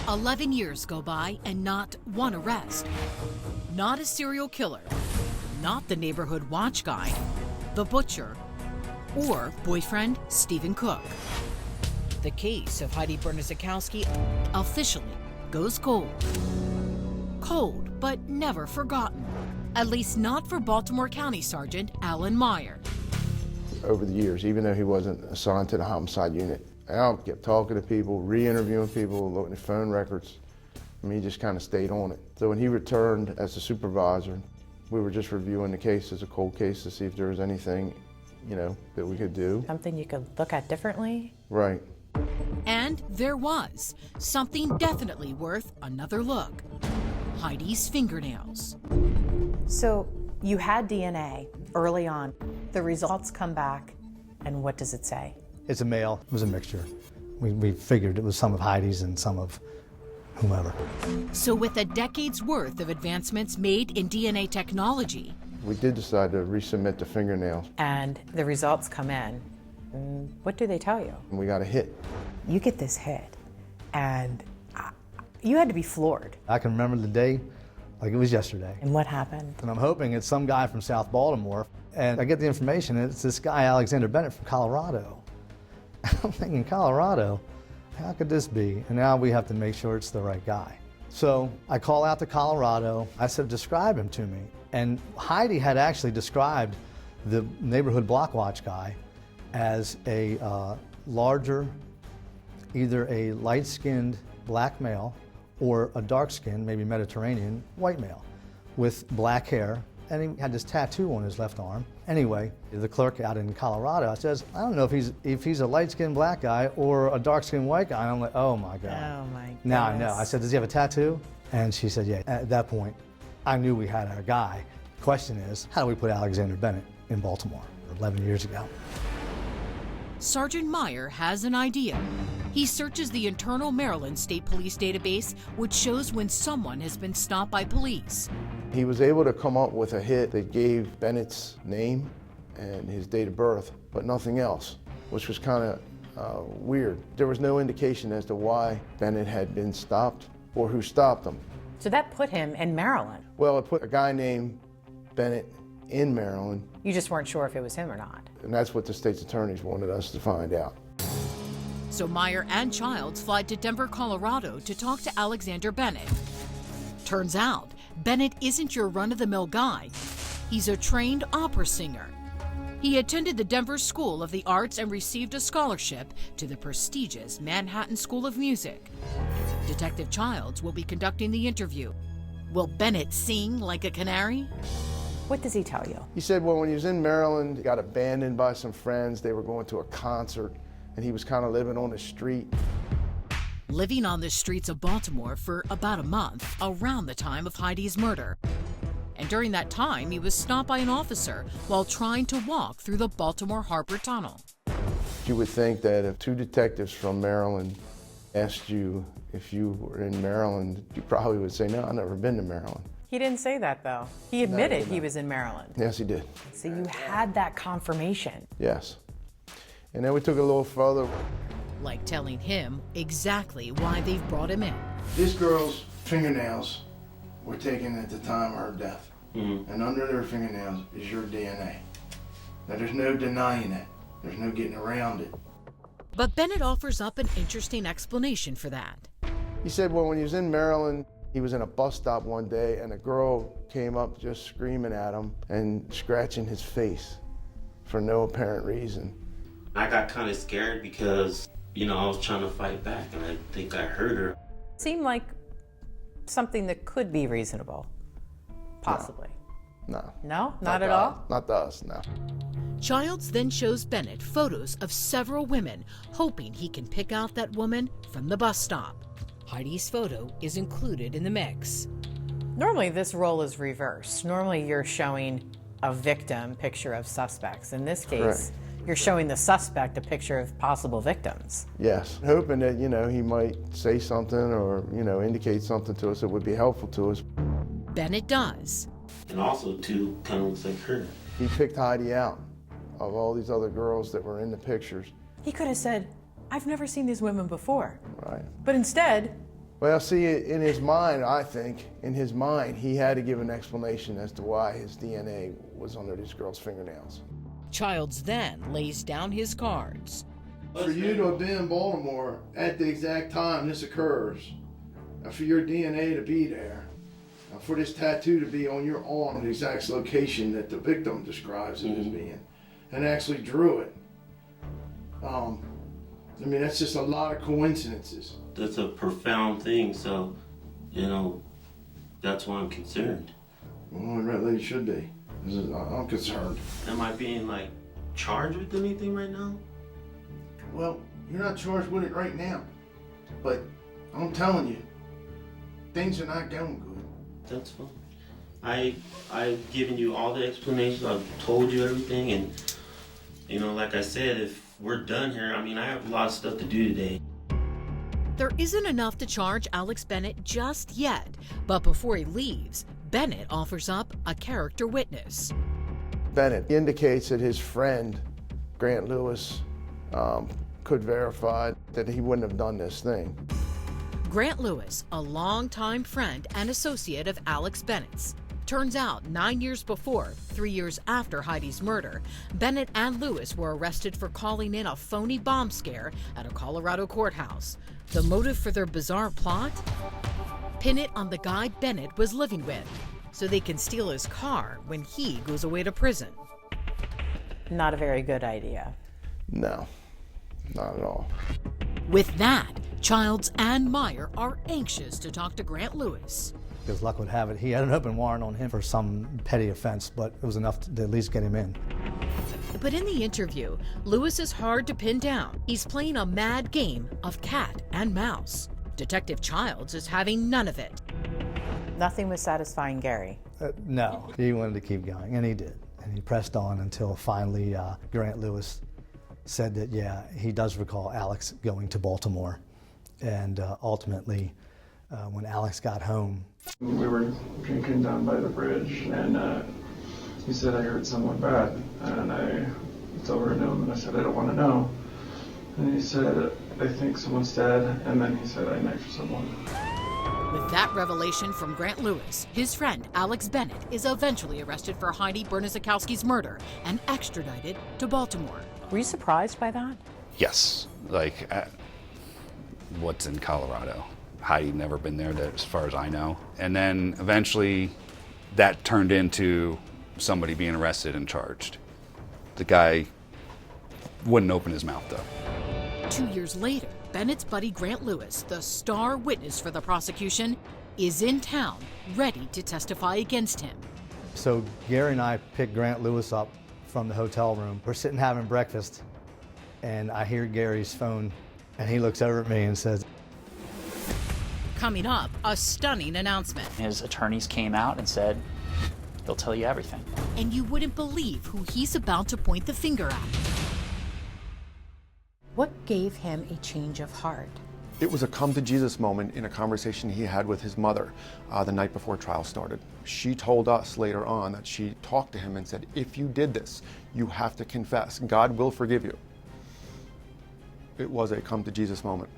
11 years go by and not one arrest. Not a serial killer, not the neighborhood watch guy, the butcher, or boyfriend Stephen Cook. The case of Heidi Bernadzikowski officially goes cold. Cold, but never forgotten. At least not for Baltimore County Sergeant Alan Meyer. Over the years, even though he wasn't assigned to the homicide unit, Al kept talking to people, re-interviewing people, looking at phone records. I mean, he just kind of stayed on it. So when he returned as a supervisor, we were just reviewing the case as a cold case to see if there was anything, that we could do. Something you could look at differently? Right. And there was something definitely worth another look. Heidi's fingernails. So you had DNA early on. The results come back, and what does it say? It's a male. It was a mixture. We figured it was some of Heidi's and some of whomever. So with a decade's worth of advancements made in DNA technology, we did decide to resubmit the fingernails. And the results come in. What do they tell you? And we got a hit. You get this hit, and you had to be floored. I can remember the day like it was yesterday. And what happened? And I'm hoping it's some guy from South Baltimore. And I get the information, and it's this guy, Alexander Bennett from Colorado. I'm thinking, Colorado? How could this be? And now we have to make sure it's the right guy. So I call out to Colorado. I said, describe him to me. And Heidi had actually described the neighborhood block watch guy as a larger, either a light-skinned black male or a dark-skinned, maybe Mediterranean, white male with black hair. And he had this tattoo on his left arm. Anyway, the clerk out in Colorado says, I don't know if he's a light-skinned black guy or a dark-skinned white guy. And I'm like, oh my God. Oh my goodness. Now I know. I said, does he have a tattoo? And she said, yeah. At that point, I knew we had our guy. The question is, how do we put Alexander Bennett in Baltimore 11 years ago? Sergeant Meyer has an idea. He searches the internal Maryland State Police database, which shows when someone has been stopped by police. He was able to come up with a hit that gave Bennett's name and his date of birth, but nothing else, which was kind of weird. There was no indication as to why Bennett had been stopped or who stopped him. So that put him in Maryland. Well, it put a guy named Bennett in Maryland. You just weren't sure if it was him or not. And that's what the state's attorneys wanted us to find out. So Meyer and Childs fly to Denver, Colorado to talk to Alexander Bennett. Turns out, Bennett isn't your run-of-the-mill guy. He's a trained opera singer. He attended the Denver School of the Arts and received a scholarship to the prestigious Manhattan School of Music. Detective Childs will be conducting the interview. Will Bennett sing like a canary? What does he tell you? He said, well, when he was in Maryland, he got abandoned by some friends. They were going to a concert, and he was kind of living on the street. Living on the streets of Baltimore for about a month, around the time of Heidi's murder. And during that time, he was stopped by an officer while trying to walk through the Baltimore Harbor Tunnel. You would think that if two detectives from Maryland asked you if you were in Maryland, you probably would say, no, I've never been to Maryland. He didn't say that, though. He admitted he was in Maryland. Yes, he did. So you had that confirmation. Yes. And then we took it a little further. Like telling him exactly why they've brought him in. This girl's fingernails were taken at the time of her death. And under their fingernails is your DNA. Now, there's no denying that. There's no getting around it. But Bennett offers up an interesting explanation for that. He said, well, when he was in Maryland, he was in a bus stop one day and a girl came up just screaming at him and scratching his face for no apparent reason. I got kind of scared because, I was trying to fight back and I think I hurt her. Seemed like something that could be reasonable, possibly. No. No? Not at all? Not to us, no. Childs then shows Bennett photos of several women, hoping he can pick out that woman from the bus stop. Heidi's photo is included in the mix. Normally this role is reversed. Normally you're showing a victim picture of suspects. In this case, you're showing the suspect a picture of possible victims. Yes, hoping that, he might say something or, indicate something to us that would be helpful to us. Bennett does. And also, too, kind of looks like her. He picked Heidi out of all these other girls that were in the pictures. He could have said, I've never seen these women before. Right. But instead, Well, see, in his mind, I think, in his mind, he had to give an explanation as to why his DNA was under this girl's fingernails. Childs then lays down his cards. For you to have been in Baltimore at the exact time this occurs, and for your DNA to be there, and for this tattoo to be on your arm, the exact location that the victim describes it as being, and actually drew it. I mean, that's just a lot of coincidences. That's a profound thing, so, you know, that's why I'm concerned. Well, really you should be. I'm concerned. Am I being, like, charged with anything right now? Well, you're not charged with it right now, but I'm telling you, things are not going good. That's fine. I've given you all the explanations, I've told you everything, and, you know, like I said, if we're done here, I mean, I have a lot of stuff to do today. There isn't enough to charge Alex Bennett just yet, but before he leaves, Bennett offers up a character witness. Bennett indicates that his friend, Grant Lewis, could verify that he wouldn't have done this thing. Grant Lewis, a longtime friend and associate of Alex Bennett's. Turns out 9 years before, 3 years after Heidi's murder, Bennett and Lewis were arrested for calling in a phony bomb scare at a Colorado courthouse. The motive for their bizarre plot? Pin it on the guy Bennett was living with, so they can steal his car when he goes away to prison. Not a very good idea. No, not at all. With that, Childs and Meyer are anxious to talk to Grant Lewis. As luck would have it, he had an open warrant on him for some petty offense, but it was enough to at least get him in. But in the interview, Lewis is hard to pin down. He's playing a mad game of cat and mouse. Detective Childs is having none of it. Nothing was satisfying Gary. No, he wanted to keep going, and he did. And he pressed on until finally Grant Lewis said that, yeah, he does recall Alex going to Baltimore. And ultimately, when Alex got home, we were drinking down by the bridge, and he said, I heard someone bad. And I looked over at him and I said, I don't want to know. And he said, I think someone's dead. And then he said, I knifed someone. With that revelation from Grant Lewis, his friend Alex Bennett is eventually arrested for Heidi Bernadzikowski's murder and extradited to Baltimore. Were you surprised by that? Yes, like what's in Colorado? Heidi never been there as far as I know. And then eventually that turned into somebody being arrested and charged. The guy wouldn't open his mouth though. 2 years later, Bennett's buddy Grant Lewis, the star witness for the prosecution, is in town, ready to testify against him. so Gary and I picked Grant Lewis up from the hotel room. We're sitting having breakfast, and I hear Gary's phone, and he looks over at me and says, Coming up, a stunning announcement. His attorneys came out and said, they'll tell you everything. And you wouldn't believe who he's about to point the finger at. What gave him a change of heart? It was a come to Jesus moment in a conversation he had with his mother the night before trial started. She told us later on that she talked to him and said, if you did this, you have to confess. God will forgive you. It was a come to Jesus moment.